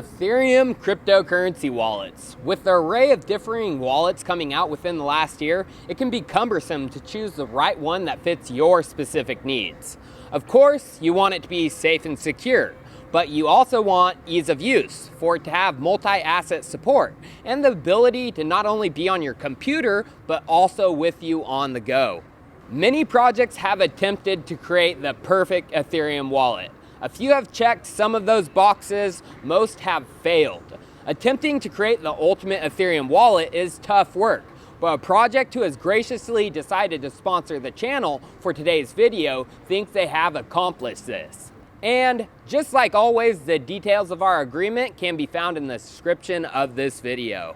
Ethereum cryptocurrency wallets. With the array of differing wallets coming out within the last year, it can be cumbersome to choose the right one that fits your specific needs. Of course, you want it to be safe and secure, but you also want ease of use, for it to have multi-asset support, and the ability to not only be on your computer, but also with you on the go. Many projects have attempted to create the perfect Ethereum wallet. A few have checked some of those boxes, most have failed. Attempting to create the ultimate Ethereum wallet is tough work, but a project who has graciously decided to sponsor the channel for today's video thinks they have accomplished this. And just like always, the details of our agreement can be found in the description of this video.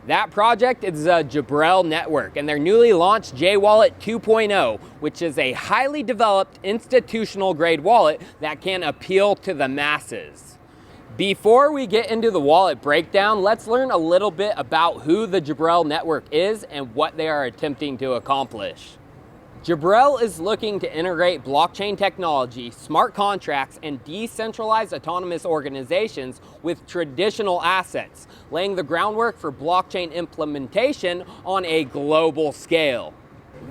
That project is the Jibrel Network and their newly launched JWallet 2.0, which is a highly developed institutional grade wallet that can appeal to the masses. Before we get into the wallet breakdown, let's learn a little bit about who the Jibrel Network is and what they are attempting to accomplish. Jibrel is looking to integrate blockchain technology, smart contracts, and decentralized autonomous organizations with traditional assets, laying the groundwork for blockchain implementation on a global scale.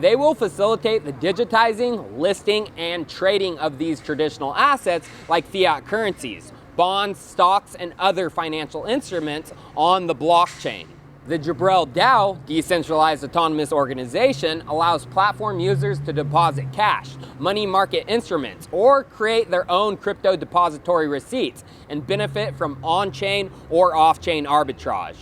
They will facilitate the digitizing, listing, and trading of these traditional assets like fiat currencies, bonds, stocks, and other financial instruments on the blockchain. The Jibrel DAO, Decentralized Autonomous Organization, allows platform users to deposit cash, money market instruments, or create their own crypto depository receipts and benefit from on-chain or off-chain arbitrage.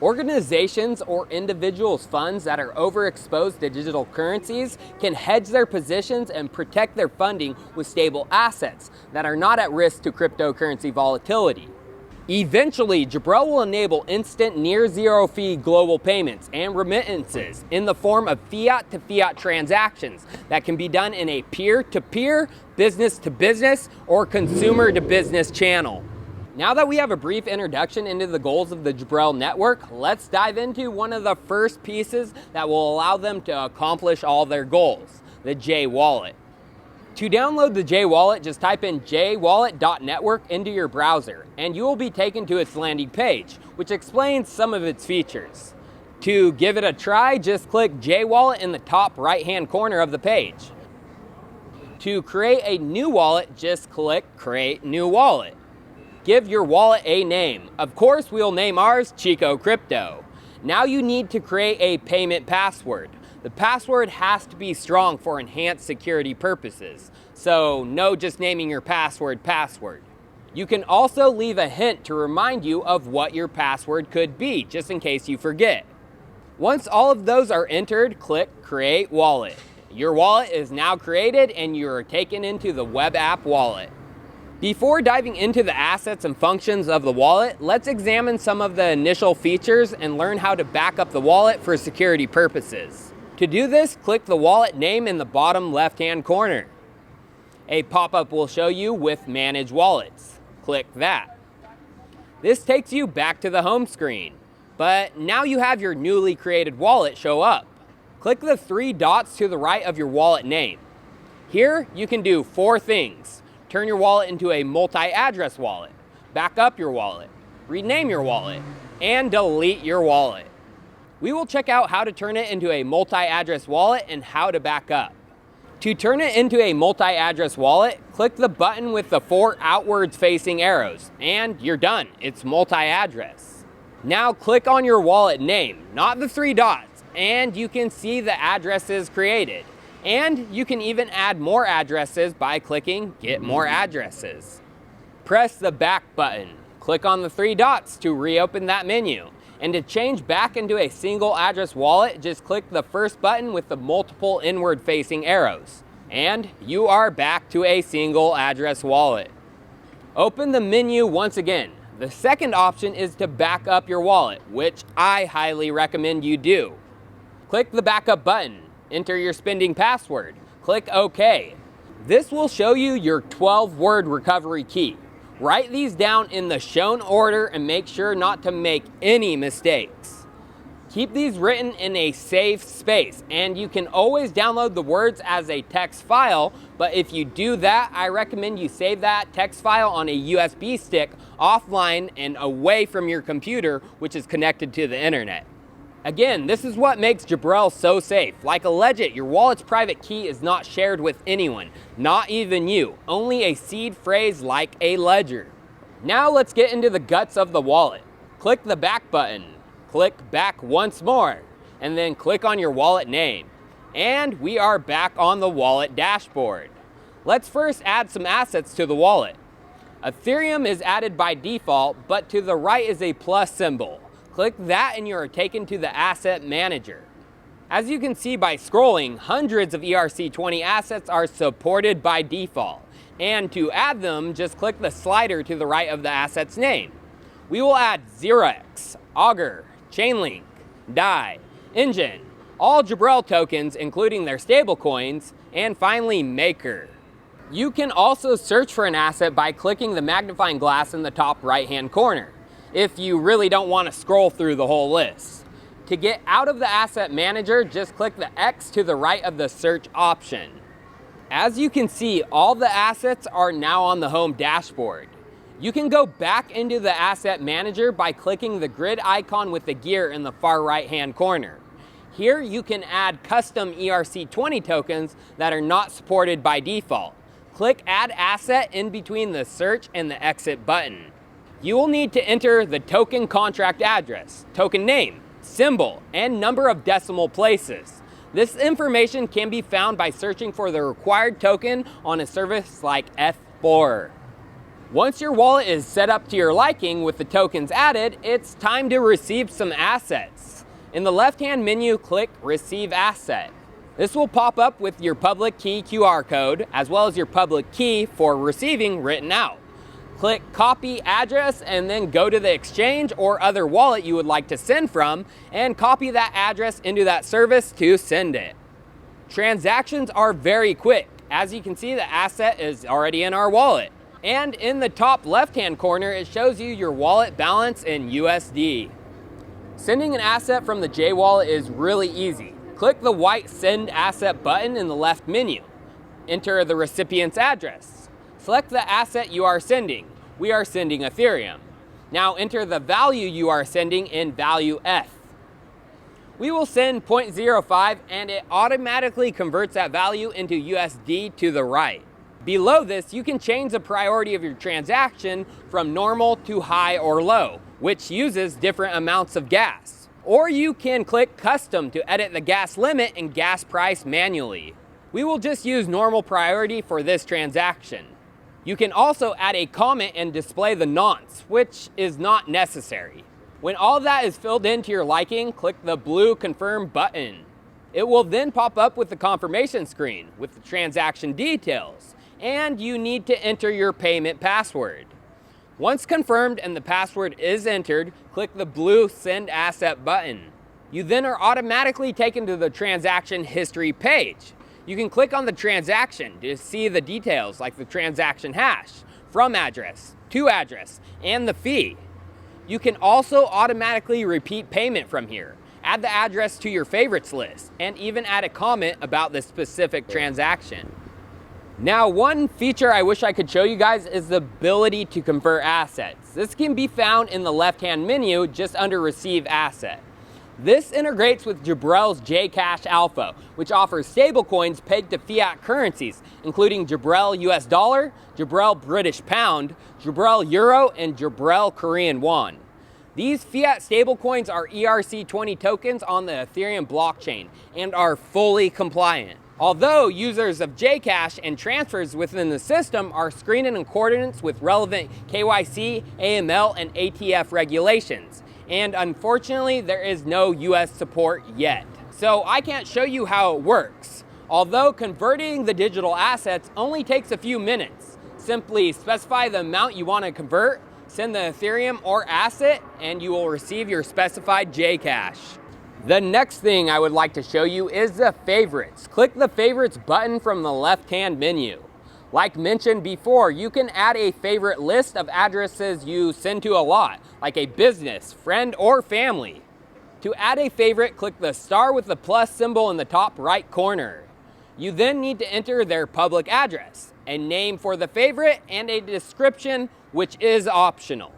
Organizations or individuals' funds that are overexposed to digital currencies can hedge their positions and protect their funding with stable assets that are not at risk to cryptocurrency volatility. Eventually, Jibrel will enable instant near-zero fee global payments and remittances in the form of fiat-to-fiat transactions that can be done in a peer-to-peer, business-to-business, or consumer-to-business channel. Now that we have a brief introduction into the goals of the Jibrel Network, let's dive into one of the first pieces that will allow them to accomplish all their goals, the JWallet. To download the JWallet, just type in jwallet.network into your browser, and you will be taken to its landing page, which explains some of its features. To give it a try, just click JWallet in the top right-hand corner of the page. To create a new wallet, just click Create New Wallet. Give your wallet a name. Of course, we'll name ours Chico Crypto. Now you need to create a payment password. The password has to be strong for enhanced security purposes, so no just naming your password. You can also leave a hint to remind you of what your password could be, just in case you forget. Once all of those are entered, click Create Wallet. Your wallet is now created and you are taken into the web app wallet. Before diving into the assets and functions of the wallet, let's examine some of the initial features and learn how to back up the wallet for security purposes. To do this, click the wallet name in the bottom left-hand corner. A pop-up will show you with Manage Wallets. Click that. This takes you back to the home screen, but now you have your newly created wallet show up. Click the three dots to the right of your wallet name. Here, you can do four things. Turn your wallet into a multi-address wallet, back up your wallet, rename your wallet, and delete your wallet. We will check out how to turn it into a multi-address wallet and how to back up. To turn it into a multi-address wallet, click the button with the four outwards facing arrows, and you're done. It's multi-address. Now click on your wallet name, not the three dots, and you can see the addresses created. And you can even add more addresses by clicking Get More Addresses. Press the back button. Click on the three dots to reopen that menu. And to change back into a single address wallet, just click the first button with the multiple inward facing arrows. And you are back to a single address wallet. Open the menu once again. The second option is to back up your wallet, which I highly recommend you do. Click the backup button. Enter your spending password. Click OK. This will show you your 12-word recovery key. Write these down in the shown order and make sure not to make any mistakes. Keep these written in a safe space, and you can always download the words as a text file, but if you do that, I recommend you save that text file on a USB stick offline and away from your computer, which is connected to the internet. Again, this is what makes Jibrel so safe. Like a legit, your wallet's private key is not shared with anyone, not even you, only a seed phrase like a ledger. Now let's get into the guts of the wallet. Click the back button. Click back once more, and then click on your wallet name. And we are back on the wallet dashboard. Let's first add some assets to the wallet. Ethereum is added by default, but to the right is a plus symbol. Click that and you are taken to the asset manager. As you can see by scrolling, hundreds of ERC20 assets are supported by default. And to add them, just click the slider to the right of the asset's name. We will add 0x, Augur, Chainlink, DAI, Engine, all Jibrel tokens including their stablecoins, and finally Maker. You can also search for an asset by clicking the magnifying glass in the top right hand corner, if you really don't want to scroll through the whole list. To get out of the asset manager, just click the X to the right of the search option. As you can see, all the assets are now on the home dashboard. You can go back into the asset manager by clicking the grid icon with the gear in the far right hand corner. Here you can add custom ERC20 tokens that are not supported by default. Click add asset in between the search and the exit button. You will need to enter the token contract address, token name, symbol, and number of decimal places. This information can be found by searching for the required token on a service like F4. Once your wallet is set up to your liking with the tokens added, it's time to receive some assets. In the left-hand menu, click Receive Asset. This will pop up with your public key QR code, as well as your public key for receiving written out. Click Copy Address and then go to the exchange or other wallet you would like to send from and copy that address into that service to send it. Transactions are very quick. As you can see, the asset is already in our wallet. And in the top left-hand corner, it shows you your wallet balance in USD. Sending an asset from the JWallet is really easy. Click the white Send Asset button in the left menu. Enter the recipient's address. Select the asset you are sending. We are sending Ethereum. Now enter the value you are sending in value F. We will send 0.05 and it automatically converts that value into USD to the right. Below this, you can change the priority of your transaction from normal to high or low, which uses different amounts of gas. Or you can click Custom to edit the gas limit and gas price manually. We will just use normal priority for this transaction. You can also add a comment and display the nonce, which is not necessary. When all that is filled in to your liking, click the blue Confirm button. It will then pop up with the confirmation screen with the transaction details, and you need to enter your payment password. Once confirmed and the password is entered, click the blue Send Asset button. You then are automatically taken to the transaction history page. You can click on the transaction to see the details like the transaction hash, from address, to address, and the fee. You can also automatically repeat payment from here, add the address to your favorites list, and even add a comment about the specific transaction. Now, one feature I wish I could show you guys is the ability to convert assets. This can be found in the left-hand menu just under Receive Asset. This integrates with Jibrel's Jcash Alpha, which offers stablecoins pegged to fiat currencies, including Jibrel US dollar, Jibrel British pound, Jibrel euro, and Jibrel Korean won. These fiat stablecoins are ERC20 tokens on the Ethereum blockchain and are fully compliant. Although users of Jcash and transfers within the system are screened in accordance with relevant KYC, AML, and ATF regulations. And unfortunately, there is no US support yet. So I can't show you how it works. Although converting the digital assets only takes a few minutes. Simply specify the amount you want to convert, send the Ethereum or asset, and you will receive your specified Jcash. The next thing I would like to show you is the favorites. Click the favorites button from the left-hand menu. Like mentioned before, you can add a favorite list of addresses you send to a lot, like a business, friend, or family. To add a favorite, click the star with the plus symbol in the top right corner. You then need to enter their public address, a name for the favorite, and a description, which is optional.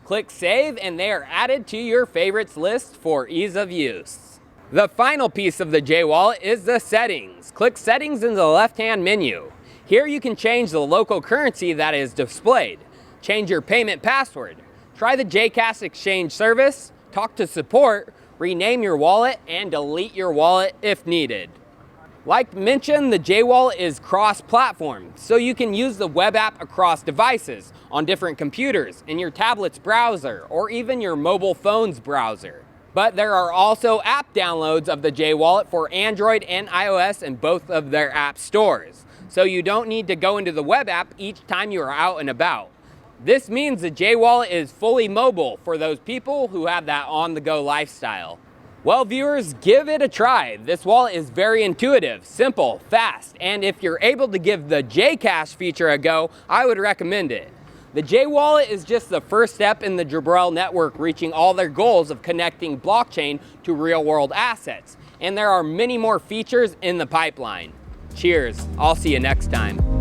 Click save and they are added to your favorites list for ease of use. The final piece of the JWallet is the settings. Click settings in the left-hand menu. Here you can change the local currency that is displayed, change your payment password, try the Jcash exchange service, talk to support, rename your wallet, and delete your wallet if needed. Like mentioned, the JWallet is cross-platform, so you can use the web app across devices, on different computers, in your tablet's browser, or even your mobile phone's browser. But there are also app downloads of the JWallet for Android and iOS in both of their app stores, so you don't need to go into the web app each time you are out and about. This means the JWallet is fully mobile for those people who have that on-the-go lifestyle. Well, viewers, give it a try. This wallet is very intuitive, simple, fast, and if you're able to give the Jcash feature a go, I would recommend it. The JWallet is just the first step in the Jibrel Network reaching all their goals of connecting blockchain to real-world assets, and there are many more features in the pipeline. Cheers, I'll see you next time.